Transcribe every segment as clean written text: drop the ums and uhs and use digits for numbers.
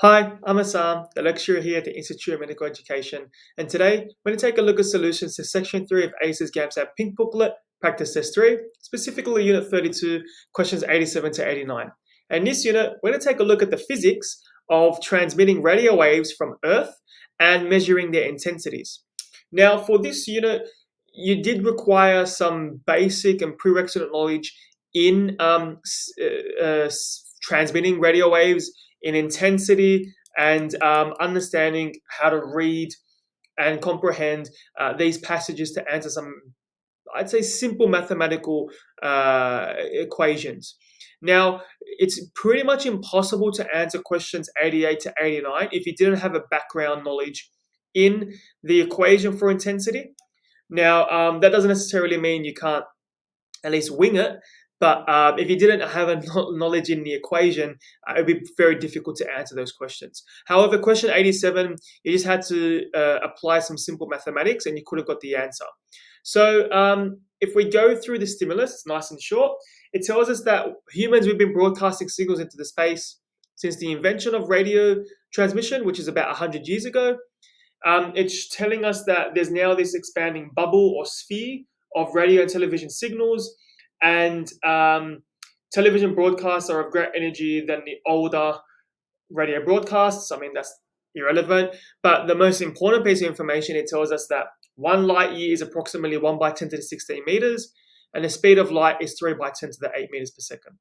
Hi, I'm Assam, the lecturer here at the Institute of Medical Education, and today we're going to take a look at solutions to Section 3 of ACER's GAMSAT Pink Booklet, Practice Test 3, specifically Unit 32, questions 87 to 89. And in this unit, we're going to take a look at the physics of transmitting radio waves from Earth and measuring their intensities. Now, for this unit, you did require some basic and prerequisite knowledge in transmitting radio waves in intensity and understanding how to read and comprehend these passages to answer some, I'd say, simple mathematical equations. Now, it's pretty much impossible to answer questions 88 to 89 if you didn't have a background knowledge in the equation for intensity. Now, that doesn't necessarily mean you can't at least wing it. But if you didn't have a knowledge in the equation, it would be very difficult to answer those questions. However, question 87, you just had to apply some simple mathematics and you could have got the answer. So if we go through the stimulus, it's nice and short. It tells us that humans, we've been broadcasting signals into the space since the invention of radio transmission, which is about 100 years ago. It's telling us that there's now this expanding bubble or sphere of radio and television signals, and television broadcasts are of greater energy than the older radio broadcasts. I mean, that's irrelevant. But the most important piece of information, it tells us that 1 light year is approximately 1 by 10 to the 16 meters, and the speed of light is 3 by 10 to the 8 meters per second.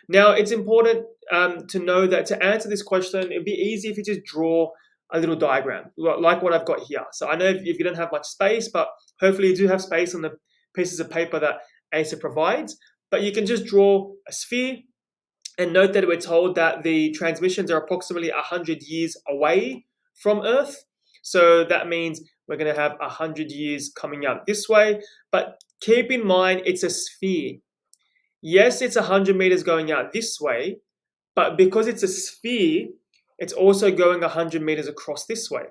Now, it's important to know that to answer this question, it'd be easy if you just draw a little diagram, like what I've got here. So I know if you don't have much space, but hopefully you do have space on the pieces of paper that ACER provides, but you can just draw a sphere and note that we're told that the transmissions are approximately 100 years away from Earth. So that means we're going to have 100 years coming out this way, but keep in mind it's a sphere. Yes, it's 100 meters going out this way, but because it's a sphere, it's also going 100 meters across this way.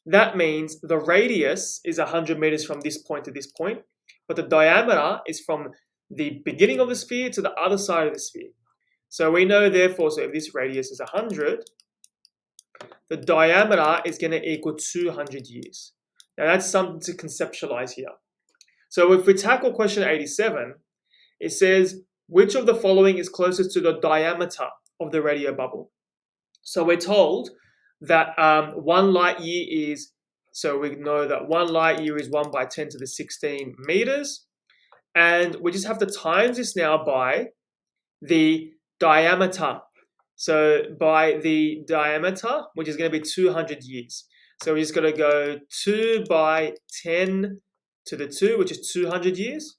That means the radius is 100 meters from this point to this point, but the diameter is from the beginning of the sphere to the other side of the sphere. So we know, therefore, so if this radius is 100, the diameter is going to equal 200 years. Now that's something to conceptualize here. So if we tackle question 87, it says, which of the following is closest to the diameter of the radio bubble? So we're told that 1 light year is, so we know that 1 light year is 1 by 10 to the 16 meters. And we just have to times this now by the diameter. So by the diameter, which is going to be 200 years. So we're just going to go 2 by 10 to the 2, which is 200 years.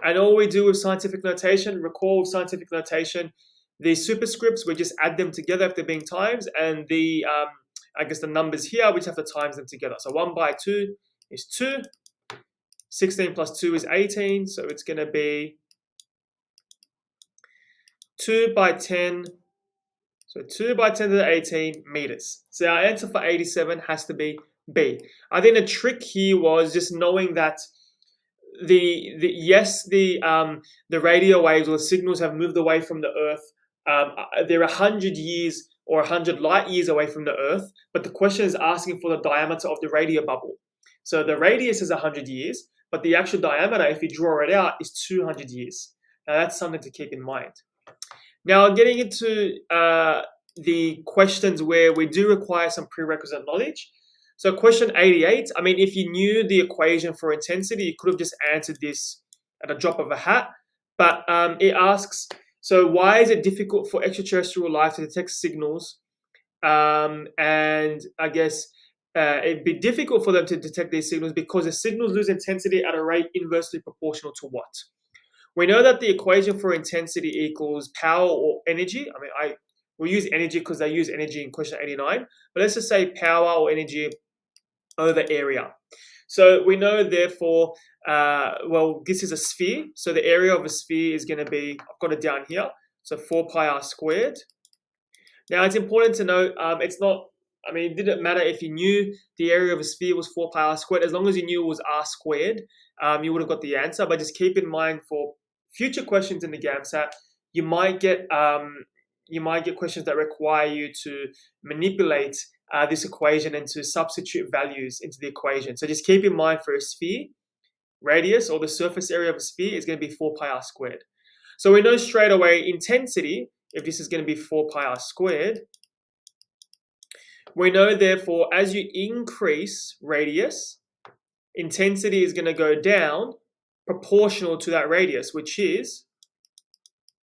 And all we do with scientific notation, recall with scientific notation, the superscripts, we just add them together if they're being times, and the I guess the numbers here, we just have to times them together. So 1 by 2 is 2. 16 plus 2 is 18, so it's going to be 2 by 10. So 2 by 10 to the 18 meters. So our answer for 87 has to be B. I think the trick here was just knowing that the radio waves or the signals have moved away from the Earth. They're 100 years or 100 light years away from the Earth, but the question is asking for the diameter of the radio bubble. So the radius is 100 years, but the actual diameter, if you draw it out, is 200 years. Now that's something to keep in mind. Now getting into the questions where we do require some prerequisite knowledge. So question 88, I mean, if you knew the equation for intensity, you could have just answered this at a drop of a hat, but it asks, so why is it difficult for extraterrestrial life to detect signals? And I guess it'd be difficult for them to detect these signals because the signals lose intensity at a rate inversely proportional to what? We know that the equation for intensity equals power or energy. I mean, we use energy because they use energy in question 89, but let's just say power or energy over area. So we know, therefore, well, this is a sphere. So the area of a sphere is going to be, I've got it down here, so 4 pi r squared. Now, it's important to note, it's not, I mean, it didn't matter if you knew the area of a sphere was 4 pi r squared. As long as you knew it was r squared, you would have got the answer. But just keep in mind for future questions in the GAMSAT, you might get you might get questions that require you to manipulate this equation and to substitute values into the equation. So just keep in mind for a sphere, radius or the surface area of a sphere is going to be 4 pi r squared. So we know straight away intensity, if this is going to be 4 pi r squared, we know therefore as you increase radius, intensity is going to go down proportional to that radius, which is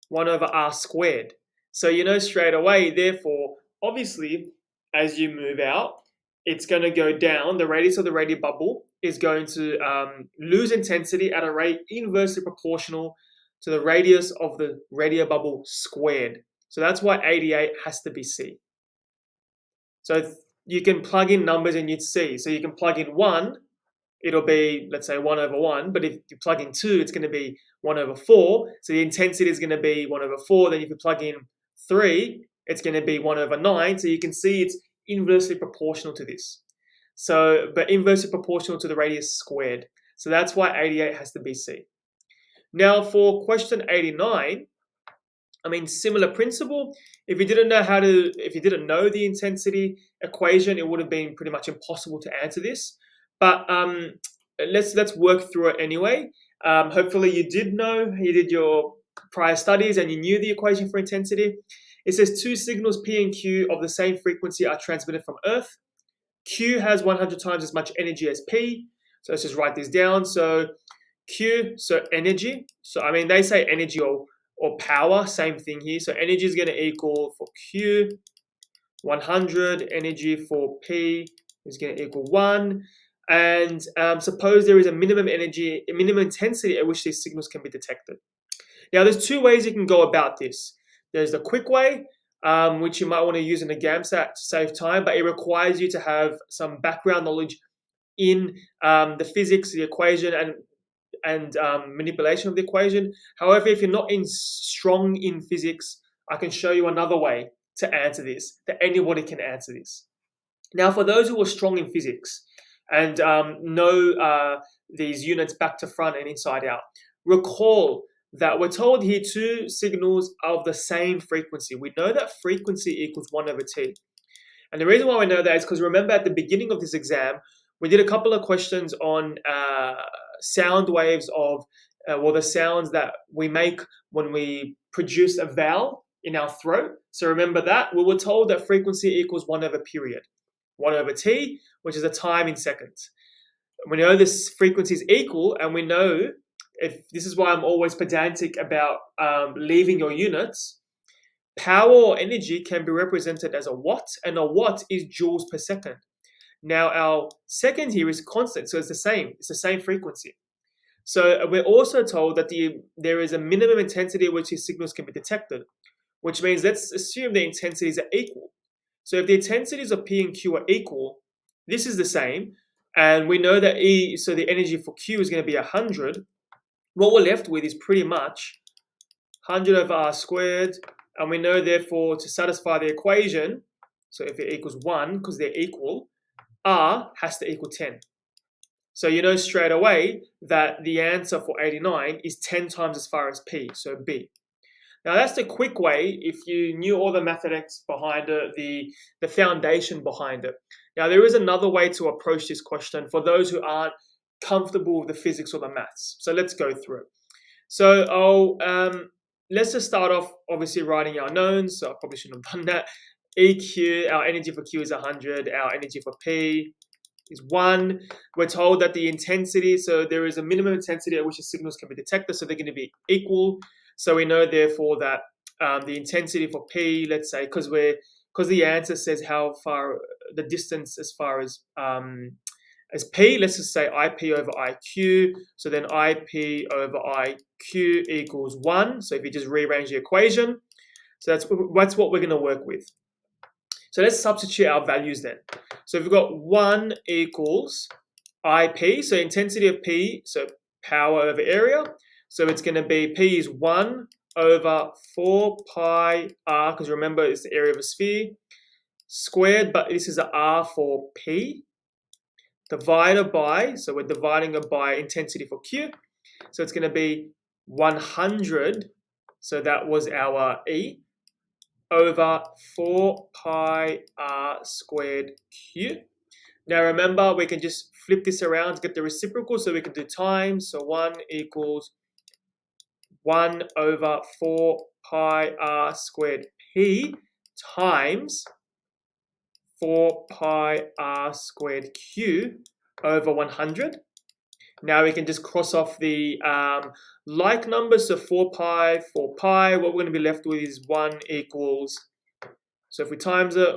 1 over r squared. So you know straight away, therefore, obviously, as you move out, it's going to go down. The radius of the radial bubble is going to lose intensity at a rate inversely proportional to the radius of the radial bubble squared. So that's why 88 has to be C. So you can plug in numbers and you'd see. So you can plug in 1, it'll be, let's say, 1 over 1. But if you plug in 2, it's going to be 1 over 4. So the intensity is going to be 1 over 4. Then if you plug in 3, it's going to be 1 over 9. So you can see it's inversely proportional to this. So, but inversely proportional to the radius squared. So that's why 88 has to be C. Now for question 89, I mean, similar principle. If you didn't know the intensity equation, it would have been pretty much impossible to answer this. But let's work through it anyway. Hopefully you did your prior studies and you knew the equation for intensity. It says 2 signals P and Q of the same frequency are transmitted from Earth. Q has 100 times as much energy as P. So let's just write this down. So Q, so energy. So I mean, they say energy or power, same thing here. So energy is going to equal for Q 100, energy for P is going to equal 1. And suppose there is a minimum intensity at which these signals can be detected. Now, there's 2 ways you can go about this. There's the quick way, which you might want to use in a GAMSAT to save time, but it requires you to have some background knowledge in the physics, the equation, and manipulation of the equation. However, if you're not strong in physics, I can show you another way to answer this, that anybody can answer this. Now, for those who are strong in physics and know these units back to front and inside out, recall that we're told here 2 signals of the same frequency. We know that frequency equals 1 over T. And the reason why we know that is because remember at the beginning of this exam, we did a couple of questions on sound waves of the sounds that we make when we produce a vowel in our throat. So remember that. We were told that frequency equals 1 over period. 1 over T, which is a time in seconds. We know this frequency is equal, and we know, if this is why I'm always pedantic about leaving your units, power or energy can be represented as a watt, and a watt is joules per second. Now our second here is constant, so it's the same frequency. So we're also told that there is a minimum intensity at which these signals can be detected, which means let's assume the intensities are equal. So if the intensities of P and Q are equal, this is the same, and we know that so the energy for Q is going to be 100. What we're left with is pretty much 100 over r squared, and we know therefore to satisfy the equation, so if it equals 1, because they're equal, r has to equal 10. So you know straight away that the answer for 89 is 10 times as far as P, so B. Now that's the quick way if you knew all the mathematics behind it, the foundation behind it. Now there is another way to approach this question for those who aren't comfortable with the physics or the maths. So let's go through it. So let's just start off obviously writing our knowns. So I probably shouldn't have done that. EQ, our energy for Q is 100, our energy for P is 1. We're told that the intensity, so there is a minimum intensity at which the signals can be detected, so they're going to be equal. So we know therefore that the intensity for P, let's say, because the answer says how far the distance as far as P, let's just say IP over IQ. So then IP over IQ equals 1. So if you just rearrange the equation, so that's what we're going to work with. So let's substitute our values then. So we've got 1 equals IP, so intensity of P, so power over area. So it's going to be P is 1 over 4 pi r, because remember it's the area of a sphere, squared, but this is a r for P, divided by, so we're dividing it by intensity for Q. So it's going to be 100, so that was our E, over 4 pi r squared q. Now remember, we can just flip this around to get the reciprocal, so we can do times. So 1 equals 1 over 4 pi r squared p times 4 pi r squared q over 100. Now we can just cross off the like numbers, so 4 pi, 4 pi. What we're going to be left with is 1 equals, so if we times it,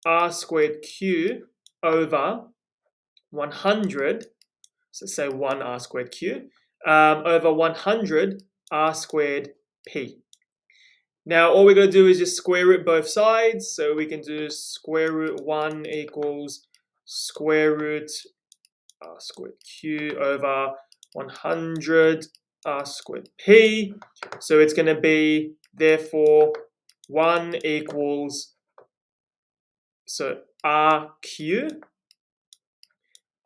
r squared q over 100, so say 1 r squared q, over 100 r squared p. Now all we're going to do is just square root both sides, so we can do square root 1 equals square root r squared q over 100 r squared p. So it's going to be, therefore, 1 equals, so rq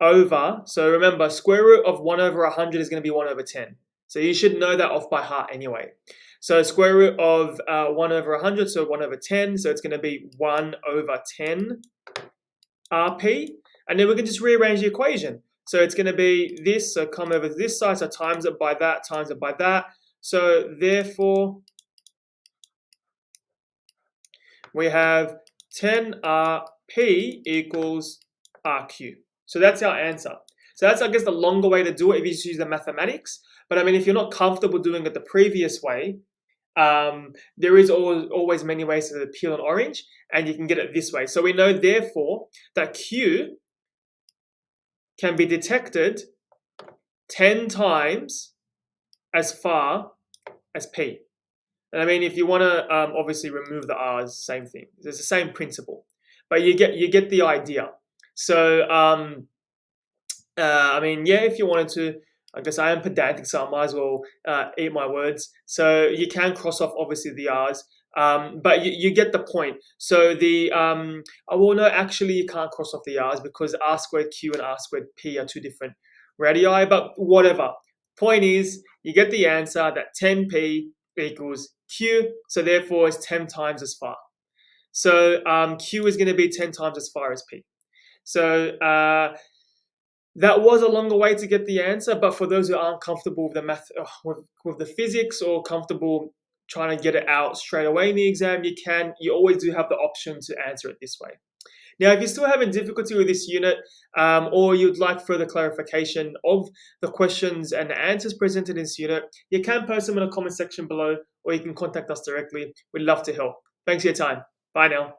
over, so remember, square root of 1 over 100 is going to be 1 over 10. So you should know that off by heart anyway. So square root of 1 over 100, so 1 over 10. So it's going to be 1 over 10 rp. And then we can just rearrange the equation. So it's going to be this, so come over to this side, so times it by that, times it by that. So therefore, we have 10 rp equals rq. So that's our answer. So that's, I guess, the longer way to do it if you just use the mathematics. But I mean, if you're not comfortable doing it the previous way, there is always many ways to peel an orange, and you can get it this way. So we know, therefore, that Q can be detected 10 times as far as P. And I mean, if you want to obviously remove the R's, same thing. It's the same principle, but you get the idea. So I mean, yeah, if you wanted to, I guess I am pedantic, so I might as well eat my words. So you can cross off, obviously, the R's, but you get the point. So the, well, no, actually, you can't cross off the R's because r squared q and r squared p are two different radii, but whatever. Point is, you get the answer that 10p equals q, so therefore it's 10 times as far. So q is going to be 10 times as far as p. So that was a longer way to get the answer, but for those who aren't comfortable with the math, with the physics, or comfortable trying to get it out straight away in the exam, you always do have the option to answer it this way. Now, if you're still having difficulty with this unit, or you'd like further clarification of the questions and the answers presented in this unit, you can post them in the comment section below, or you can contact us directly. We'd love to help. Thanks for your time. Bye now.